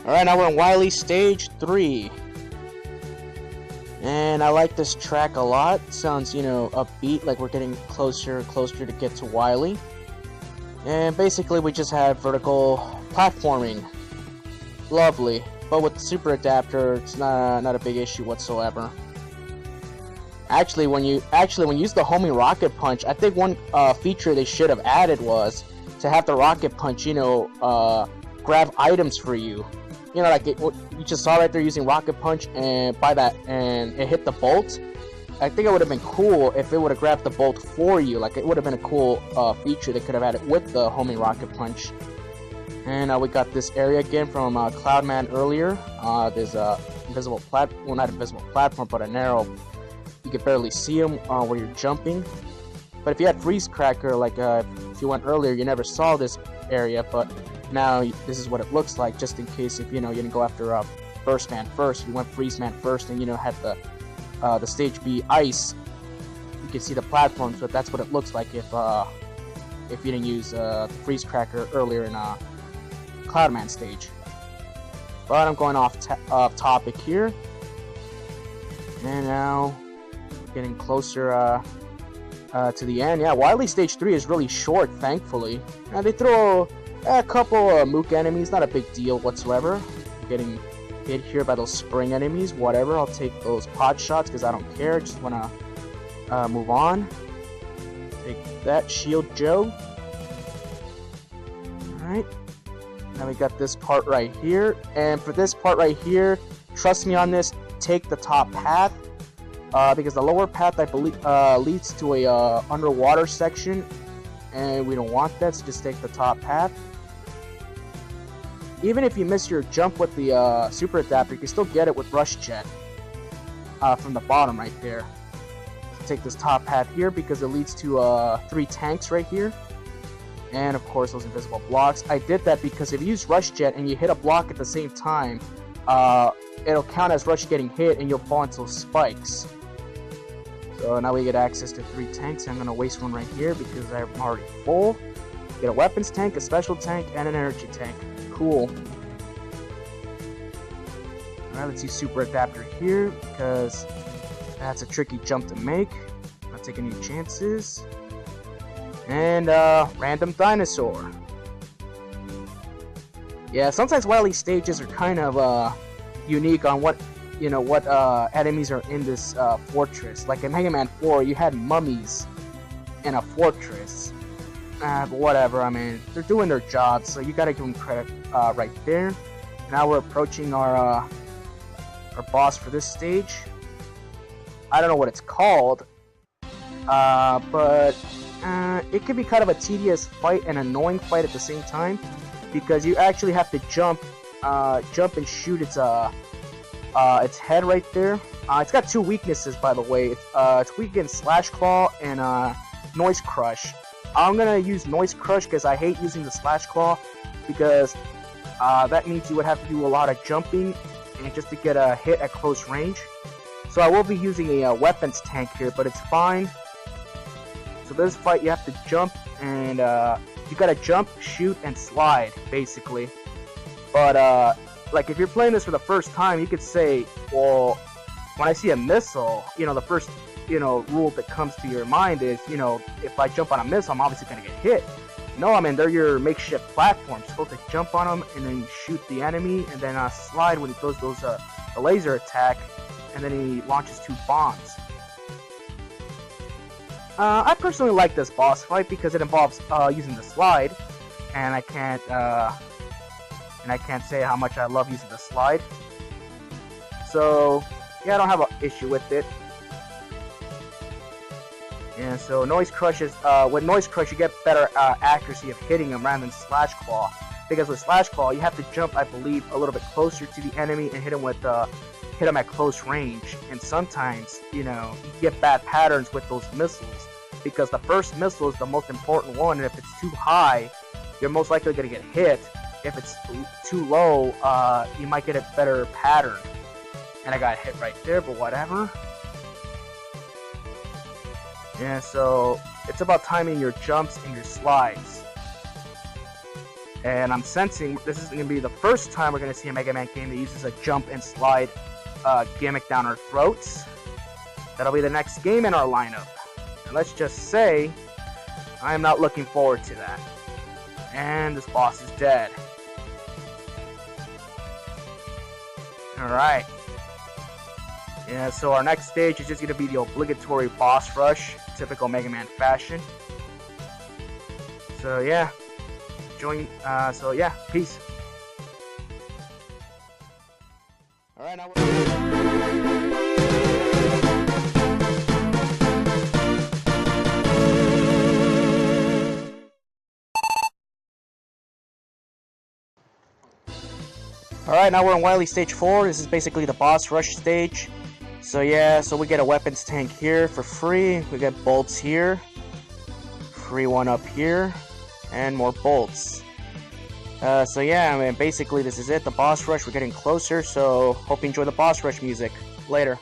Alright, now we're in Wily Stage 3. And I like this track a lot. Sounds, upbeat, like we're getting closer and closer to get to Wily. And basically we just have vertical platforming. Lovely. But with the super adapter, it's not a big issue whatsoever. Actually, when you use the homing rocket punch, I think one feature they should have added was to have the rocket punch, grab items for you. Like you just saw right there using rocket punch, and by that, and it hit the bolt. I think it would have been cool if it would have grabbed the bolt for you. Like, it would have been a cool feature they could have added with the homing rocket punch. And we got this area again from Cloudman earlier. There's a invisible not invisible platform, but a narrow. You can barely see them where you're jumping. But if you had Freeze Cracker, like if you went earlier, you never saw this area. But now this is what it looks like, just in case if you didn't go after Burst Man first. You went Freeze Man first, and had the stage be ice. You can see the platforms, but that's what it looks like if you didn't use the Freeze Cracker earlier in Cloudman stage. But I'm going off topic here, and now getting closer to the end. Yeah, Wily Stage 3 is really short, thankfully. Now they throw a couple Mook enemies, not a big deal whatsoever. Getting hit here by those spring enemies, whatever. I'll take those pot shots because I don't care. Just want to move on. Take that, Shield Joe. Alright. Now we got this part right here. And for this part right here, trust me on this, take the top path. Because the lower path, I believe, leads to a underwater section. And we don't want that, so just take the top path. Even if you miss your jump with the super adapter, you can still get it with Rush Jet from the bottom right there. So take this top path here because it leads to 3 tanks right here. And of course those invisible blocks. I did that because if you use Rush Jet and you hit a block at the same time, it'll count as Rush getting hit and you'll fall into those spikes. So now we get access to 3 tanks. I'm going to waste one right here because I'm already full. Get a weapons tank, a special tank, and an energy tank. Cool. Alright, let's use super adapter here because that's a tricky jump to make. Not taking any chances. And random dinosaur. Yeah, sometimes Wily stages are kind of unique on what enemies are in this fortress. Like in Mega Man 4, you had mummies in a fortress. But whatever, I mean, they're doing their job, so you gotta give them credit right there. Now we're approaching our boss for this stage. I don't know what it's called, but it can be kind of a tedious fight and annoying fight at the same time, because you actually have to jump and shoot its head right there. It's got 2 weaknesses, by the way. It's weak against Slash Claw and Noise Crush. I'm gonna use Noise Crush because I hate using the Slash Claw, because that means you would have to do a lot of jumping and just to get a hit at close range. So I will be using a weapons tank here, but it's fine. So this fight you have to jump and you gotta jump, shoot, and slide basically. But like if you're playing this for the first time, you could say, well, when I see a missile, the first rule that comes to your mind is, if I jump on a missile, I'm obviously gonna get hit. No, I mean, they're your makeshift platforms. You're supposed to jump on them and then you shoot the enemy, and then slide when he throws those the laser attack, and then he launches 2 bombs. I personally like this boss fight because it involves using the slide, and I can't say how much I love using the slide. So yeah, I don't have an issue with it. And so Noise Crush is, with Noise Crush you get better accuracy of hitting him rather than Slash Claw. Because with Slash Claw you have to jump, I believe, a little bit closer to the enemy and hit him at close range. And sometimes, you get bad patterns with those missiles. Because the first missile is the most important one, and if it's too high, you're most likely going to get hit. If it's too low, you might get a better pattern. And I got hit right there, but whatever. Yeah, so it's about timing your jumps and your slides. And I'm sensing this is going to be the first time we're going to see a Mega Man game that uses a jump and slide gimmick down our throats. That'll be the next game in our lineup. And let's just say, I am not looking forward to that. And this boss is dead. Alright. Yeah, so our next stage is just going to be the obligatory boss rush, typical Mega Man fashion. So yeah, peace. Alright, now Alright, now we're in Wily Stage 4. This is basically the boss rush stage. So yeah, so we get a weapons tank here for free. We get bolts here. Free one up here. And more bolts. So yeah, I mean, basically this is it, the boss rush. We're getting closer, so hope you enjoy the boss rush music. Later.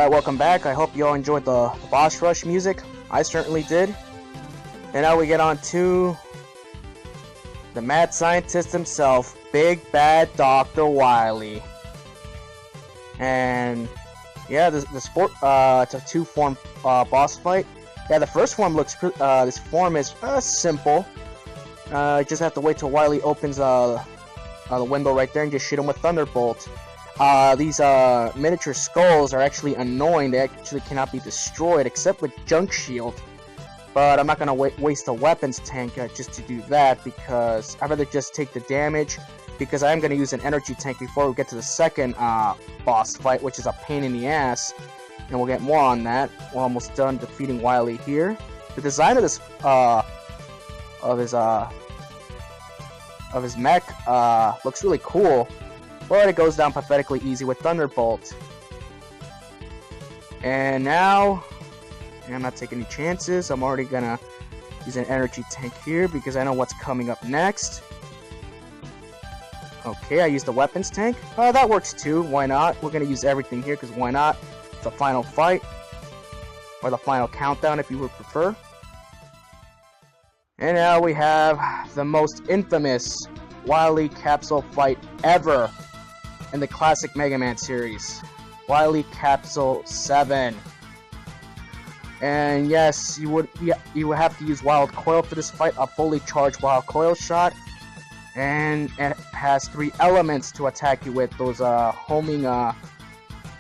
Alright, welcome back. I hope you all enjoyed the boss rush music. I certainly did. And now we get on to the mad scientist himself, Big Bad Dr. Wily. And yeah, it's a two-form boss fight. Yeah, the first form looks this form is simple. You just have to wait till Wily opens the window right there and just shoot him with Thunderbolt. These miniature skulls are actually annoying. They actually cannot be destroyed except with Junk Shield. But I'm not gonna waste a weapons tank just to do that, because I'd rather just take the damage, because I am gonna use an energy tank before we get to the second boss fight, which is a pain in the ass. And we'll get more on that. We're almost done defeating Wily here. The design of this of his mech looks really cool, but it goes down pathetically easy with Thunderbolt. And now, I'm not taking any chances. I'm already gonna use an energy tank here because I know what's coming up next. Okay, I used the weapons tank. That works too. Why not? We're gonna use everything here because why not? It's the final fight, or the final countdown if you would prefer. And now we have the most infamous Wily capsule fight ever in the classic Mega Man series. Wily Capsule 7. And yes, you would have to use Wild Coil for this fight, a fully charged Wild Coil shot. And it has 3 elements to attack you with, those homing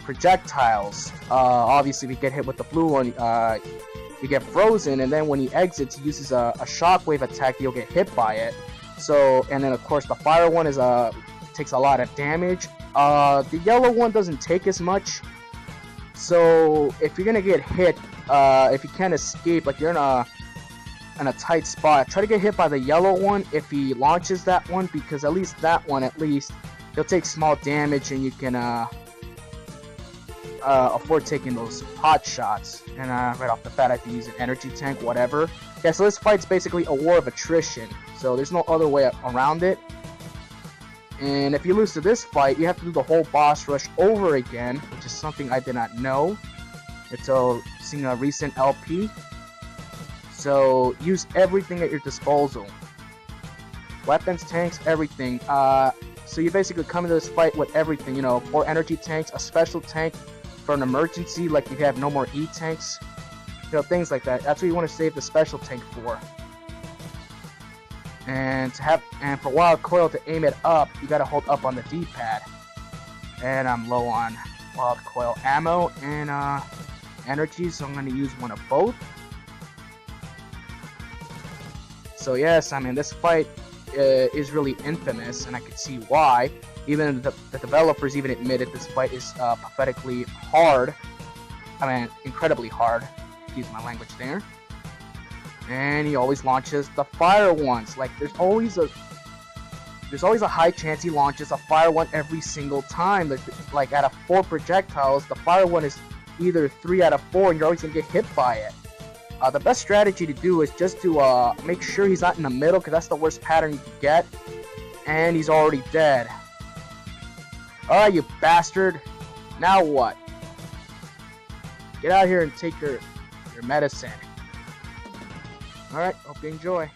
projectiles. Obviously, if you get hit with the blue one, you get frozen, and then when he exits, he uses a shockwave attack, you'll get hit by it. So, and then of course the fire one takes a lot of damage. The yellow one doesn't take as much. So if you're gonna get hit, if you can't escape, like you're in a tight spot, try to get hit by the yellow one if he launches that one, because at least that one, he'll take small damage and you can afford taking those pot shots. And right off the bat I have to use an energy tank, whatever. Yeah, so this fight's basically a war of attrition, so there's no other way around it. And if you lose to this fight, you have to do the whole boss rush over again, which is something I did not know until seeing a recent LP. So use everything at your disposal. Weapons, tanks, everything. So you basically come into this fight with everything, you know, 4 energy tanks, a special tank for an emergency, like if you have no more E-tanks, you know, things like that. That's what you want to save the special tank for. And for Wild Coil to aim it up, you gotta hold up on the D-pad. And I'm low on Wild Coil ammo and energy, so I'm gonna use one of both. So yes, I mean, this fight is really infamous, and I can see why. Even the developers even admitted this fight is pathetically hard. I mean, incredibly hard. Excuse my language there. And he always launches the fire ones. Like there's always a high chance he launches a fire one every single time. Like out of 4 projectiles, the fire one is either 3 out of 4, and you're always gonna get hit by it. The best strategy to do is just to make sure he's not in the middle, because that's the worst pattern you can get. And he's already dead. Alright, you bastard. Now what? Get out here and take your medicine. Alright, hope you enjoy.